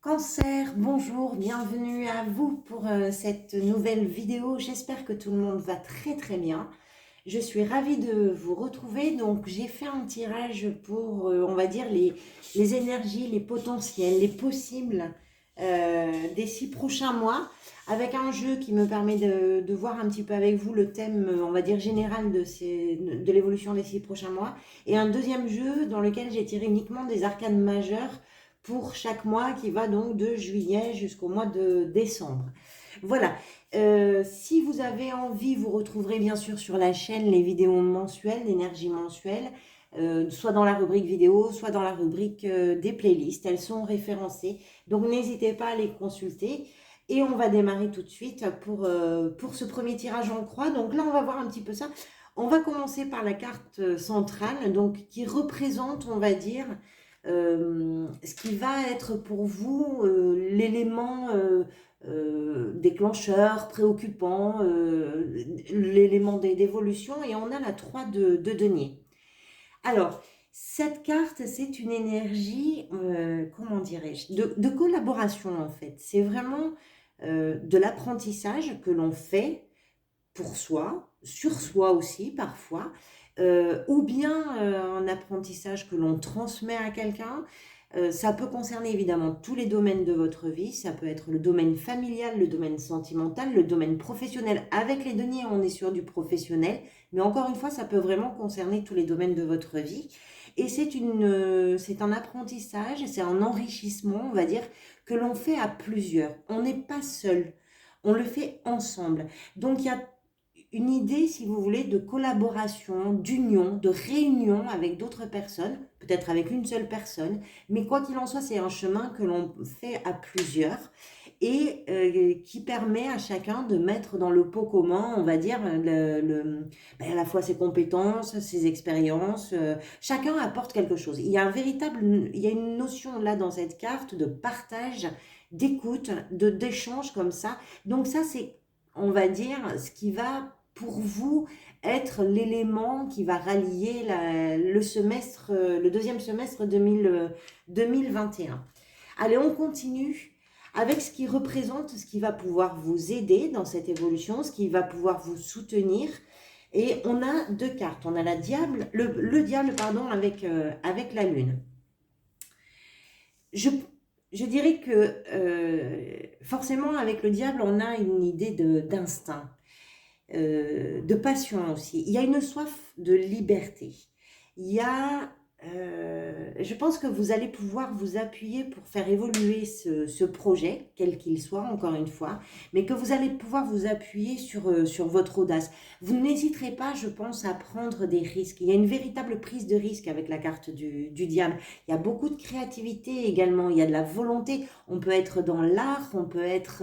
Cancer, bonjour, bienvenue à vous pour cette nouvelle vidéo. J'espère que tout le monde va très très bien. Je suis ravie de vous retrouver. Donc j'ai fait un tirage pour, on va dire, les énergies, les potentiels, les possibles des 6 prochains mois, avec un jeu qui me permet de voir un petit peu avec vous le thème, on va dire, général de l'évolution des 6 prochains mois. Et un deuxième jeu dans lequel j'ai tiré uniquement des arcanes majeures pour chaque mois qui va donc de juillet jusqu'au mois de décembre. Voilà. Si vous avez envie, vous retrouverez bien sûr sur la chaîne les vidéos mensuelles, l'énergie mensuelle, soit dans la rubrique vidéo, soit dans la rubrique des playlists. Elles sont référencées, donc n'hésitez pas à les consulter. Et on va démarrer tout de suite pour ce premier tirage en croix. Donc là, on va voir un petit peu ça. On va commencer par la carte centrale, donc qui représente, on va dire, ce qui va être pour vous l'élément déclencheur, préoccupant, l'élément d'évolution, et on a la 3 de denier. Alors, cette carte, c'est une énergie, comment dirais-je, de collaboration en fait. C'est vraiment de l'apprentissage que l'on fait pour soi, sur soi aussi parfois, ou bien un apprentissage que l'on transmet à quelqu'un. Ça peut concerner évidemment tous les domaines de votre vie, ça peut être le domaine familial, le domaine sentimental, le domaine professionnel. Avec les deniers, on est sur du professionnel, mais encore une fois, ça peut vraiment concerner tous les domaines de votre vie. Et c'est un apprentissage, c'est un enrichissement, on va dire, que l'on fait à plusieurs. On n'est pas seul, on le fait ensemble. Donc il y a une idée, si vous voulez, de collaboration, d'union, de réunion avec d'autres personnes, peut-être avec une seule personne, mais quoi qu'il en soit, c'est un chemin que l'on fait à plusieurs et qui permet à chacun de mettre dans le pot commun, on va dire, à la fois ses compétences, ses expériences. Chacun apporte quelque chose. Il y a une notion là dans cette carte de partage, d'écoute, d'échange comme ça. Donc ça, c'est, on va dire, ce qui va pour vous être l'élément qui va rallier le deuxième semestre 2021. Allez, on continue avec ce qui représente, ce qui va pouvoir vous aider dans cette évolution, ce qui va pouvoir vous soutenir. Et on a deux cartes. On a le diable pardon, avec la lune. Je, je dirais que forcément avec le diable, on a une idée d'instinct. De passion aussi. Il y a une soif de liberté. Il y a, je pense que vous allez pouvoir vous appuyer pour faire évoluer ce projet, quel qu'il soit, encore une fois, mais que vous allez pouvoir vous appuyer sur votre audace. Vous n'hésiterez pas, je pense, à prendre des risques. Il y a une véritable prise de risque avec la carte du diable. Il y a beaucoup de créativité également, il y a de la volonté. On peut être dans l'art, on peut être...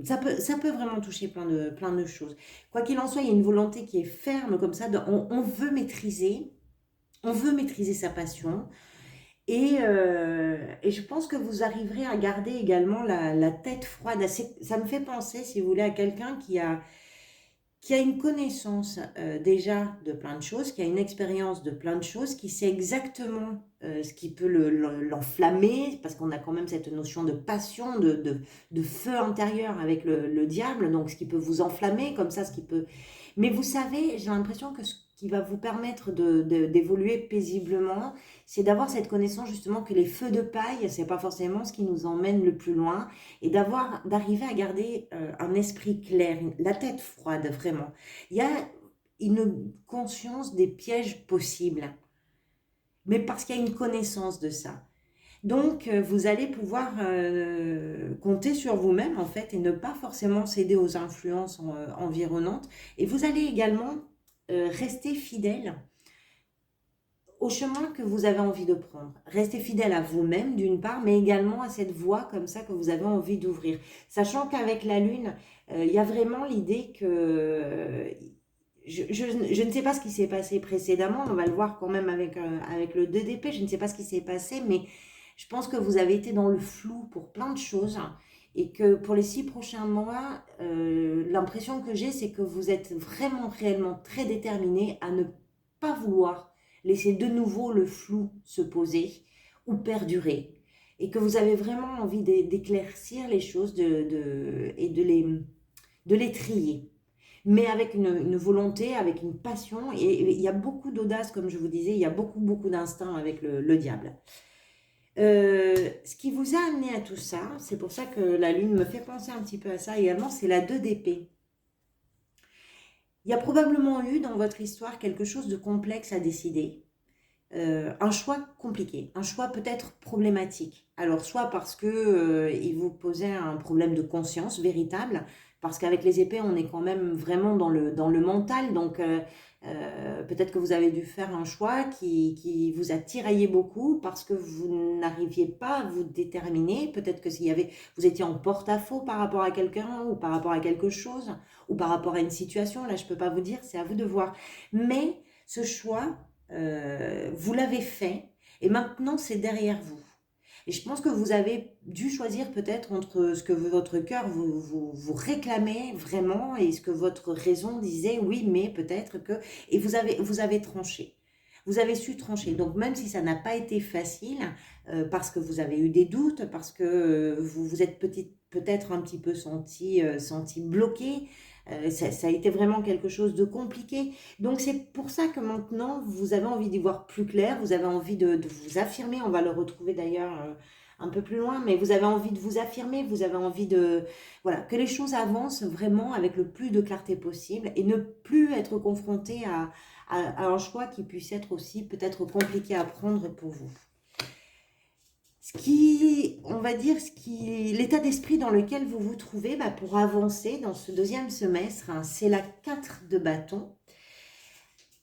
ça peut vraiment toucher plein de choses. Quoi qu'il en soit, il y a une volonté qui est ferme comme ça. On veut maîtriser sa passion. Et je pense que vous arriverez à garder également la tête froide. Ça me fait penser, si vous voulez, à quelqu'un qui a une connaissance déjà de plein de choses, qui a une expérience de plein de choses, qui sait exactement ce qui peut l'enflammer, parce qu'on a quand même cette notion de passion, de feu intérieur avec le diable, donc ce qui peut vous enflammer, comme ça, ce qui peut... Mais vous savez, j'ai l'impression que ce qui va vous permettre d'évoluer paisiblement, c'est d'avoir cette connaissance justement que les feux de paille, c'est pas forcément ce qui nous emmène le plus loin, et d'arriver à garder un esprit clair, la tête froide vraiment. Il y a une conscience des pièges possibles, mais parce qu'il y a une connaissance de ça. Donc, vous allez pouvoir compter sur vous-même en fait et ne pas forcément céder aux influences environnantes. Et vous allez également rester fidèle au chemin que vous avez envie de prendre. Restez fidèle à vous-même d'une part, mais également à cette voie comme ça que vous avez envie d'ouvrir. Sachant qu'avec la Lune, il y a vraiment l'idée que... je ne sais pas ce qui s'est passé précédemment, on va le voir quand même avec le 2 d'épée, je ne sais pas ce qui s'est passé, mais je pense que vous avez été dans le flou pour plein de choses et que pour les 6 prochains mois, l'impression que j'ai, c'est que vous êtes vraiment réellement très déterminé à ne pas vouloir laisser de nouveau le flou se poser ou perdurer. et que vous avez vraiment envie d'éclaircir les choses et de les trier. Mais avec une volonté, avec une passion, et il y a beaucoup d'audace, comme je vous disais, il y a beaucoup d'instinct avec le diable. Ce qui vous a amené à tout ça, c'est pour ça que la lune me fait penser un petit peu à ça également, c'est la 2 d'épée. Il y a probablement eu dans votre histoire quelque chose de complexe à décider, un choix compliqué, un choix peut-être problématique. Alors soit parce que il vous posait un problème de conscience véritable, parce qu'avec les épées on est quand même vraiment dans le mental, donc peut-être que vous avez dû faire un choix qui vous a tiraillé beaucoup parce que vous n'arriviez pas à vous déterminer, peut-être que vous étiez en porte-à-faux par rapport à quelqu'un ou par rapport à quelque chose ou par rapport à une situation, là je peux pas vous dire, c'est à vous de voir. Mais ce choix, vous l'avez fait et maintenant c'est derrière vous. Et je pense que vous avez dû choisir peut-être entre ce que votre cœur vous réclamait vraiment et ce que votre raison disait, oui, mais peut-être que... Et vous avez tranché. Vous avez su trancher. Donc même si ça n'a pas été facile, parce que vous avez eu des doutes, parce que vous vous êtes peut-être un petit peu senti bloqué, ça a été vraiment quelque chose de compliqué. Donc c'est pour ça que maintenant, vous avez envie d'y voir plus clair, vous avez envie de vous affirmer, on va le retrouver d'ailleurs un peu plus loin, mais vous avez envie de vous affirmer, vous avez envie voilà, que les choses avancent vraiment avec le plus de clarté possible et ne plus être confronté à un choix qui puisse être aussi peut-être compliqué à prendre pour vous. On va dire, l'état d'esprit dans lequel vous vous trouvez pour avancer dans ce deuxième semestre, hein, c'est la 4 de bâton.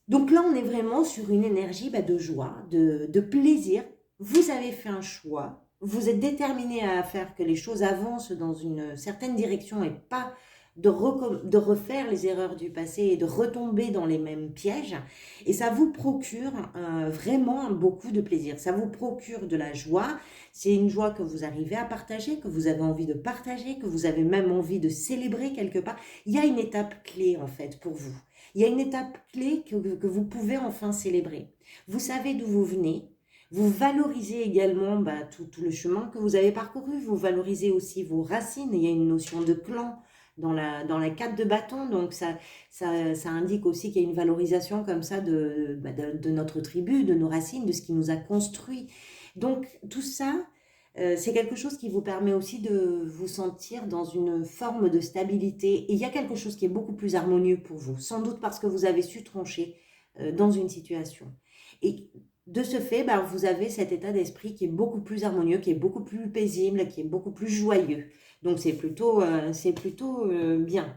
Donc là, on est vraiment sur une énergie de joie, de plaisir. Vous avez fait un choix, vous êtes déterminé à faire que les choses avancent dans une certaine direction et pas de refaire les erreurs du passé et de retomber dans les mêmes pièges. Et ça vous procure vraiment beaucoup de plaisir. Ça vous procure de la joie. C'est une joie que vous arrivez à partager, que vous avez envie de partager, que vous avez même envie de célébrer quelque part. Il y a une étape clé en fait pour vous. Il y a une étape clé que vous pouvez enfin célébrer. Vous savez d'où vous venez. Vous valorisez également tout le chemin que vous avez parcouru. Vous valorisez aussi vos racines. Il y a une notion de clan dans la 4 de bâton. Donc, ça indique aussi qu'il y a une valorisation comme ça de notre tribu, de nos racines, de ce qui nous a construit. Donc, tout ça, c'est quelque chose qui vous permet aussi de vous sentir dans une forme de stabilité. Et il y a quelque chose qui est beaucoup plus harmonieux pour vous, sans doute parce que vous avez su trancher dans une situation. Et de ce fait, vous avez cet état d'esprit qui est beaucoup plus harmonieux, qui est beaucoup plus paisible, qui est beaucoup plus joyeux. Donc c'est plutôt bien.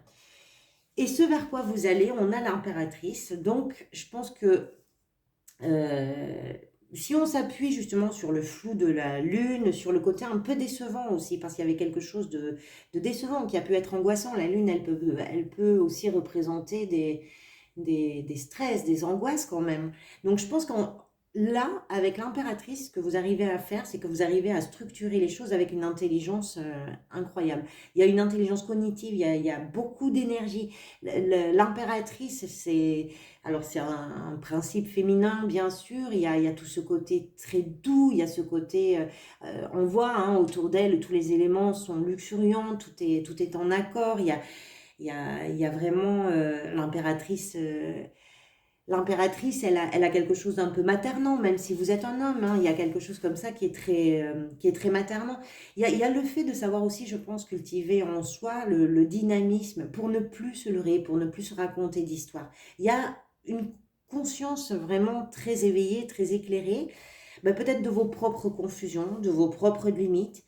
Et ce vers quoi vous allez, on a l'impératrice. Donc je pense que si on s'appuie justement sur le flou de la lune, sur le côté un peu décevant aussi, parce qu'il y avait quelque chose de décevant qui a pu être angoissant, la lune, elle peut aussi représenter des stress, des angoisses quand même. Donc je pense là, avec l'impératrice, ce que vous arrivez à faire, c'est que vous arrivez à structurer les choses avec une intelligence incroyable. Il y a une intelligence cognitive, il y a beaucoup d'énergie. L'impératrice, alors c'est un principe féminin, bien sûr. Il y a tout ce côté très doux, il y a ce côté, on voit autour d'elle, tous les éléments sont luxuriants, tout est en accord. Il y a vraiment l'impératrice. L'impératrice, elle a quelque chose d'un peu maternant, même si vous êtes un homme, il y a quelque chose comme ça qui est très maternant. Il y a le fait de savoir aussi, je pense, cultiver en soi le dynamisme pour ne plus se leurrer, pour ne plus se raconter d'histoire. Il y a une conscience vraiment très éveillée, très éclairée, peut-être de vos propres confusions, de vos propres limites.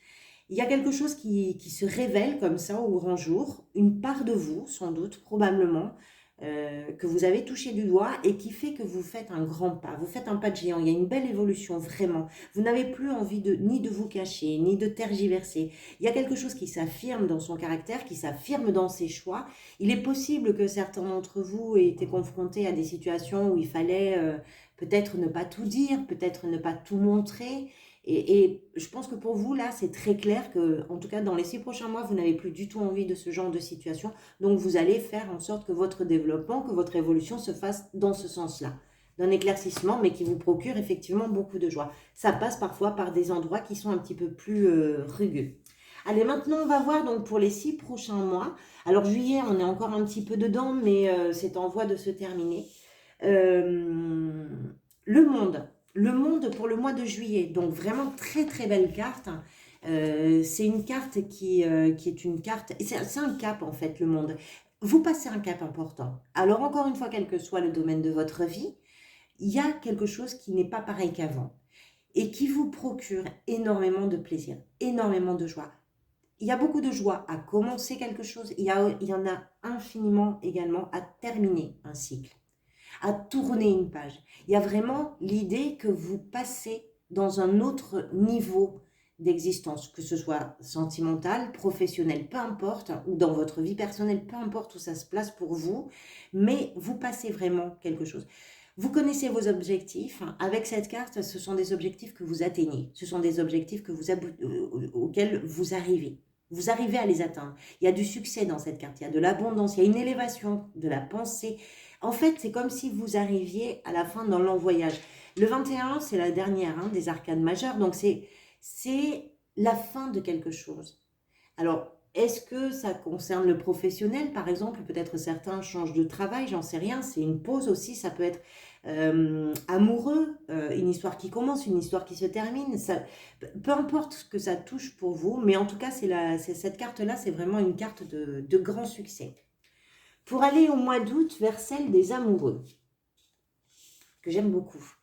Il y a quelque chose qui se révèle comme ça au grand jour, une part de vous, sans doute, probablement, que vous avez touché du doigt et qui fait que vous faites un grand pas, vous faites un pas de géant. Il y a une belle évolution, vraiment. Vous n'avez plus envie ni de vous cacher, ni de tergiverser. Il y a quelque chose qui s'affirme dans son caractère, qui s'affirme dans ses choix. Il est possible que certains d'entre vous aient été confrontés à des situations où il fallait peut-être ne pas tout dire, peut-être ne pas tout montrer. Et je pense que pour vous, là, c'est très clair que, en tout cas, dans les 6 prochains mois, vous n'avez plus du tout envie de ce genre de situation. Donc, vous allez faire en sorte que votre développement, que votre évolution se fasse dans ce sens-là. d'un éclaircissement, mais qui vous procure effectivement beaucoup de joie. Ça passe parfois par des endroits qui sont un petit peu plus rugueux. Allez, maintenant, on va voir donc pour les 6 prochains mois. Alors, juillet, on est encore un petit peu dedans, mais c'est en voie de se terminer. Euh, le monde. Le monde pour le mois de juillet. Donc, vraiment très, très belle carte. C'est une carte qui est une carte... C'est un cap, en fait, le monde. Vous passez un cap important. Alors, encore une fois, quel que soit le domaine de votre vie, il y a quelque chose qui n'est pas pareil qu'avant et qui vous procure énormément de plaisir, énormément de joie. Il y a beaucoup de joie à commencer quelque chose, il y en a infiniment également à terminer un cycle, à tourner une page. Il y a vraiment l'idée que vous passez dans un autre niveau d'existence, que ce soit sentimental, professionnel, peu importe, ou dans votre vie personnelle, peu importe où ça se place pour vous, mais vous passez vraiment quelque chose. Vous connaissez vos objectifs. Avec cette carte, ce sont des objectifs que vous atteignez. Ce sont des objectifs auxquels vous arrivez. Vous arrivez à les atteindre. Il y a du succès dans cette carte, il y a de l'abondance, il y a une élévation de la pensée. En fait, c'est comme si vous arriviez à la fin d'un long voyage. Le 21, c'est la dernière des arcades majeures, donc c'est la fin de quelque chose. Alors, est-ce que ça concerne le professionnel, par exemple? Peut-être certains changent de travail, j'en sais rien. C'est une pause aussi, ça peut être amoureux, une histoire qui commence, une histoire qui se termine. Ça, peu importe ce que ça touche pour vous, mais en tout cas, cette carte-là, c'est vraiment une carte de grand succès. Pour aller au mois d'août vers celle des amoureux, que j'aime beaucoup.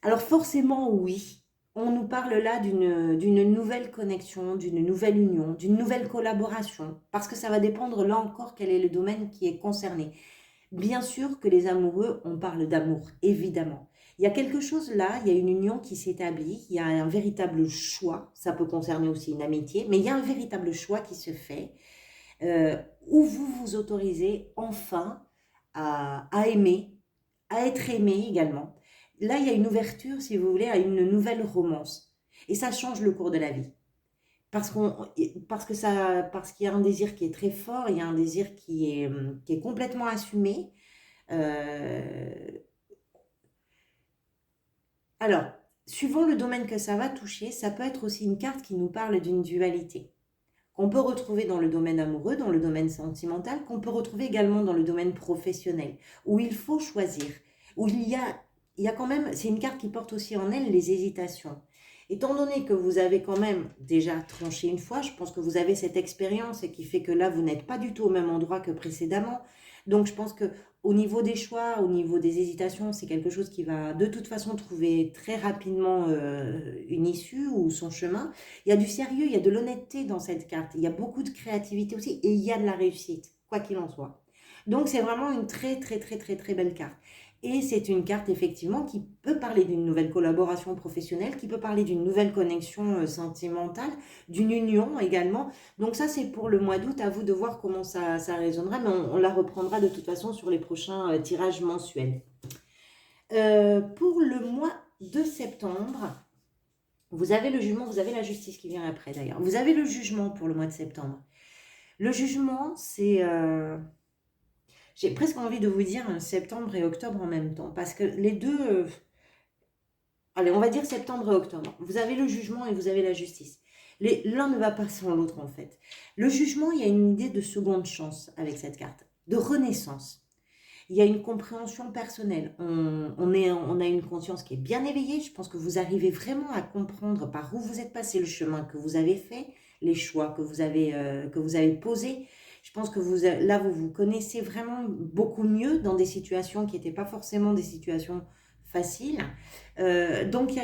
Alors forcément, oui. On nous parle là d'une nouvelle connexion, d'une nouvelle union, d'une nouvelle collaboration, parce que ça va dépendre là encore quel est le domaine qui est concerné. Bien sûr que les amoureux, on parle d'amour, évidemment. Il y a quelque chose là, il y a une union qui s'établit, il y a un véritable choix, ça peut concerner aussi une amitié, mais il y a un véritable choix qui se fait, où vous vous autorisez enfin à aimer, à être aimé également. Là, il y a une ouverture, si vous voulez, à une nouvelle romance. Et ça change le cours de la vie. Parce qu'il y a un désir qui est très fort, il y a un désir qui est complètement assumé. Euh, alors, suivant le domaine que ça va toucher, ça peut être aussi une carte qui nous parle d'une dualité, qu'on peut retrouver dans le domaine amoureux, dans le domaine sentimental, qu'on peut retrouver également dans le domaine professionnel, où il faut choisir, où il y a quand même, c'est une carte qui porte aussi en elle les hésitations. Étant donné que vous avez quand même déjà tranché une fois, je pense que vous avez cette expérience et qui fait que là, vous n'êtes pas du tout au même endroit que précédemment. Donc, je pense que au niveau des choix, au niveau des hésitations, c'est quelque chose qui va de toute façon trouver très rapidement une issue ou son chemin. Il y a du sérieux, il y a de l'honnêteté dans cette carte. Il y a beaucoup de créativité aussi et il y a de la réussite, quoi qu'il en soit. Donc, c'est vraiment une très, très, très, très, très belle carte. Et c'est une carte effectivement qui peut parler d'une nouvelle collaboration professionnelle, qui peut parler d'une nouvelle connexion sentimentale, d'une union également. Donc ça, c'est pour le mois d'août. À vous de voir comment ça résonnera, mais on la reprendra de toute façon sur les prochains tirages mensuels. Pour le mois de septembre, vous avez le jugement, vous avez la justice qui vient après d'ailleurs. Vous avez le jugement pour le mois de septembre. Le jugement, c'est... j'ai presque envie de vous dire septembre et octobre en même temps, parce que les deux... allez, on va dire septembre et octobre. Vous avez le jugement et vous avez la justice. L'un ne va pas sans l'autre en fait. Le jugement, il y a une idée de seconde chance avec cette carte, de renaissance. Il y a une compréhension personnelle. On a une conscience qui est bien éveillée. Je pense que vous arrivez vraiment à comprendre par où vous êtes passé, le chemin que vous avez fait, les choix que vous avez posés. Je pense que là, vous vous connaissez vraiment beaucoup mieux dans des situations qui n'étaient pas forcément des situations faciles. Donc, il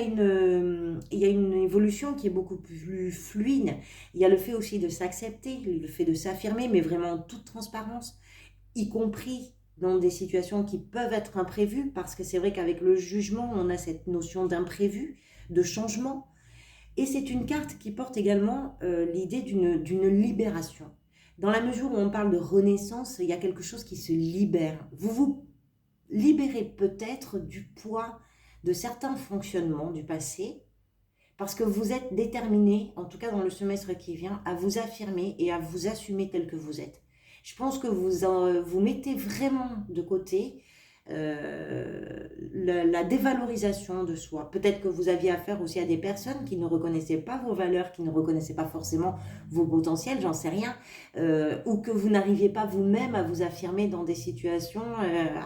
y a une évolution qui est beaucoup plus fluide. Il y a le fait aussi de s'accepter, le fait de s'affirmer, mais vraiment en toute transparence, y compris dans des situations qui peuvent être imprévues, parce que c'est vrai qu'avec le jugement, on a cette notion d'imprévu, de changement. Et c'est une carte qui porte également l'idée d'une libération. Dans la mesure où on parle de renaissance, il y a quelque chose qui se libère. Vous vous libérez peut-être du poids de certains fonctionnements du passé, parce que vous êtes déterminé, en tout cas dans le semestre qui vient, à vous affirmer et à vous assumer tel que vous êtes. Je pense que vous mettez vraiment de côté la dévalorisation de soi. Peut-être que vous aviez affaire aussi à des personnes qui ne reconnaissaient pas vos valeurs, qui ne reconnaissaient pas forcément vos potentiels, j'en sais rien, ou que vous n'arriviez pas vous-même à vous affirmer dans des situations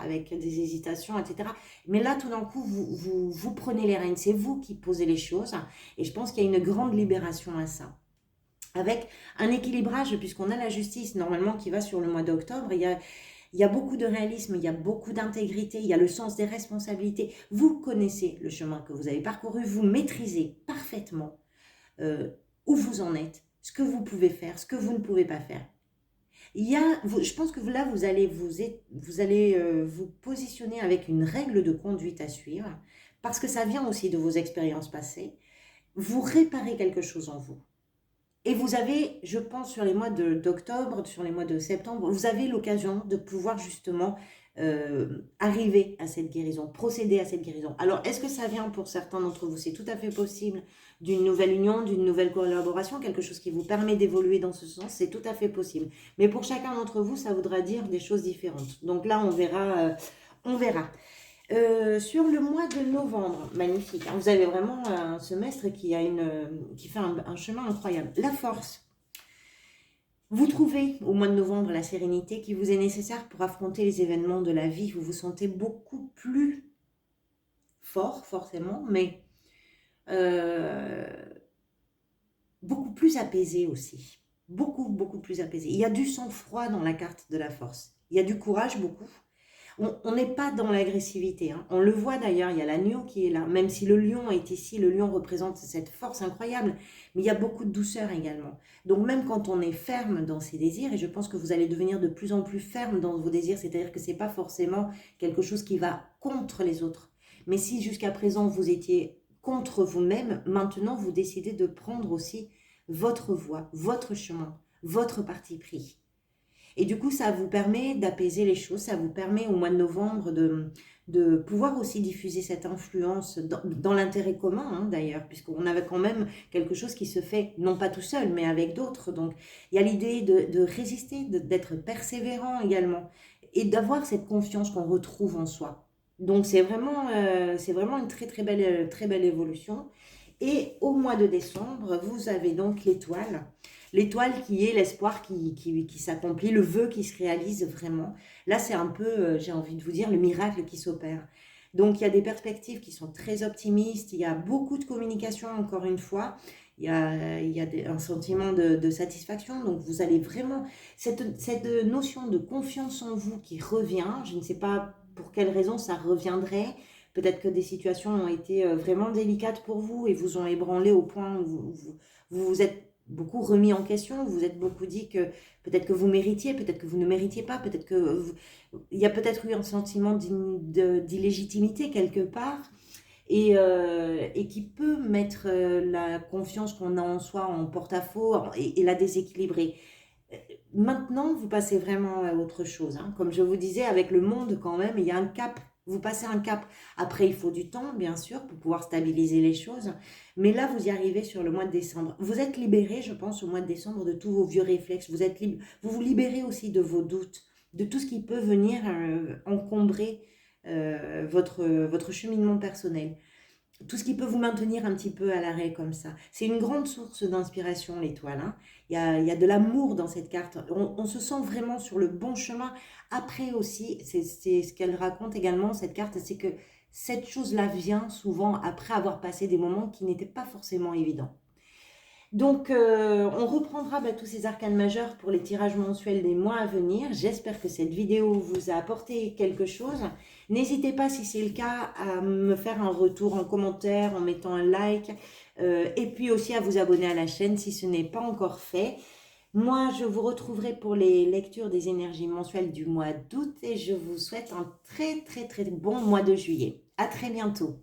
avec des hésitations, etc. Mais là, tout d'un coup, vous prenez les rênes, c'est vous qui posez les choses, et je pense qu'il y a une grande libération à ça. Avec un équilibrage, puisqu'on a la justice normalement qui va sur le mois d'octobre, il y a beaucoup de réalisme, il y a beaucoup d'intégrité, il y a le sens des responsabilités. Vous connaissez le chemin que vous avez parcouru, vous maîtrisez parfaitement où vous en êtes, ce que vous pouvez faire, ce que vous ne pouvez pas faire. Je pense que là, vous allez vous positionner avec une règle de conduite à suivre, parce que ça vient aussi de vos expériences passées. Vous réparez quelque chose en vous. Et vous avez, je pense, sur les mois d'octobre, sur les mois de septembre, vous avez l'occasion de pouvoir justement arriver à cette guérison, procéder à cette guérison. Alors, est-ce que ça vient pour certains d'entre vous? C'est tout à fait possible d'une nouvelle union, d'une nouvelle collaboration, quelque chose qui vous permet d'évoluer dans ce sens, c'est tout à fait possible. Mais pour chacun d'entre vous, ça voudra dire des choses différentes. Donc là, on verra. On verra. Sur le mois de novembre, magnifique, hein, vous avez vraiment un semestre qui fait un chemin incroyable. La force. Vous trouvez au mois de novembre la sérénité qui vous est nécessaire pour affronter les événements de la vie. Vous vous sentez beaucoup plus fort, forcément, mais beaucoup plus apaisé aussi. Beaucoup, beaucoup plus apaisé. Il y a du sang-froid dans la carte de la force. Il y a du courage, beaucoup. On n'est pas dans l'agressivité, hein. On le voit d'ailleurs, il y a l'agneau qui est là. Même si le lion est ici, le lion représente cette force incroyable, mais il y a beaucoup de douceur également. Donc même quand on est ferme dans ses désirs, et je pense que vous allez devenir de plus en plus ferme dans vos désirs, c'est-à-dire que ce n'est pas forcément quelque chose qui va contre les autres. Mais si jusqu'à présent vous étiez contre vous-même, maintenant vous décidez de prendre aussi votre voie, votre chemin, votre parti pris. Et du coup, ça vous permet d'apaiser les choses, ça vous permet au mois de novembre de pouvoir aussi diffuser cette influence dans l'intérêt commun, hein, d'ailleurs, puisqu'on avait quand même quelque chose qui se fait, non pas tout seul, mais avec d'autres. Donc, il y a l'idée de résister, d'être persévérant également, et d'avoir cette confiance qu'on retrouve en soi. Donc, c'est vraiment une très belle évolution. Et au mois de décembre, vous avez donc l'étoile. L'étoile qui est l'espoir qui s'accomplit, le vœu qui se réalise vraiment. Là, c'est un peu, j'ai envie de vous dire, le miracle qui s'opère. Donc, il y a des perspectives qui sont très optimistes. Il y a beaucoup de communication, encore une fois. Il y a un sentiment de satisfaction. Donc, vous allez vraiment... Cette notion de confiance en vous qui revient, je ne sais pas pour quelle raison ça reviendrait. Peut-être que des situations ont été vraiment délicates pour vous et vous ont ébranlé au point où vous êtes beaucoup remis en question, vous vous êtes beaucoup dit que peut-être que vous méritiez, peut-être que vous ne méritiez pas, peut-être que il y a peut-être eu un sentiment d'illégitimité quelque part et qui peut mettre la confiance qu'on a en soi en porte-à-faux et la déséquilibrer. Maintenant, vous passez vraiment à autre chose, hein. Comme je vous disais, avec le monde quand même, il y a un cap. Vous passez un cap. Après, il faut du temps, bien sûr, pour pouvoir stabiliser les choses. Mais là, vous y arrivez sur le mois de décembre. Vous êtes libéré, je pense, au mois de décembre de tous vos vieux réflexes. Vous vous libérez aussi de vos doutes, de tout ce qui peut venir encombrer votre cheminement personnel. Tout ce qui peut vous maintenir un petit peu à l'arrêt comme ça. C'est une grande source d'inspiration, l'étoile, hein. Il y a de l'amour dans cette carte. On se sent vraiment sur le bon chemin. Après aussi, c'est ce qu'elle raconte également, cette carte, c'est que cette chose-là vient souvent après avoir passé des moments qui n'étaient pas forcément évidents. Donc, on reprendra tous ces arcanes majeurs pour les tirages mensuels des mois à venir. J'espère que cette vidéo vous a apporté quelque chose. N'hésitez pas, si c'est le cas, à me faire un retour en commentaire, en mettant un like. Et puis aussi à vous abonner à la chaîne si ce n'est pas encore fait. Moi, je vous retrouverai pour les lectures des énergies mensuelles du mois d'août. Et je vous souhaite un très bon mois de juillet. À très bientôt.